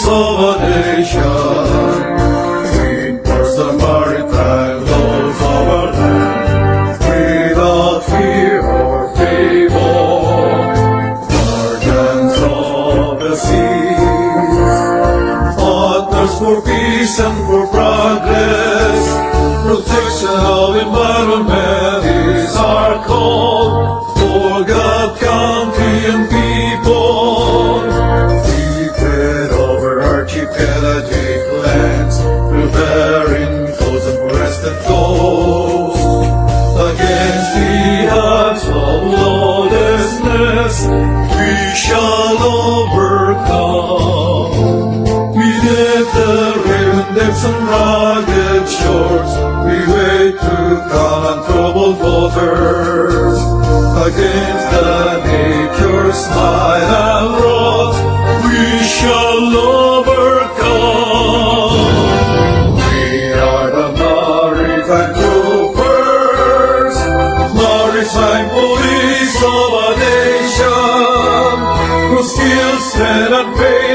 peace of a nation. Enforce the maritime laws of our land without fear or favor. Guardians of the seas, partners for peace and for progress. Protection of environment is our call. For God, country, and people. Seated over archipelagic lands, preparing coast and breasted coast. Against the odds of lawlessness, we shall overcome. We live the raving depths and rugged shores. We wade through calm and troubled waters. Against the nature's might and wrath, we shall overcome. We are the maritime troopers, maritime police of a nation, whose skill, strength, and faith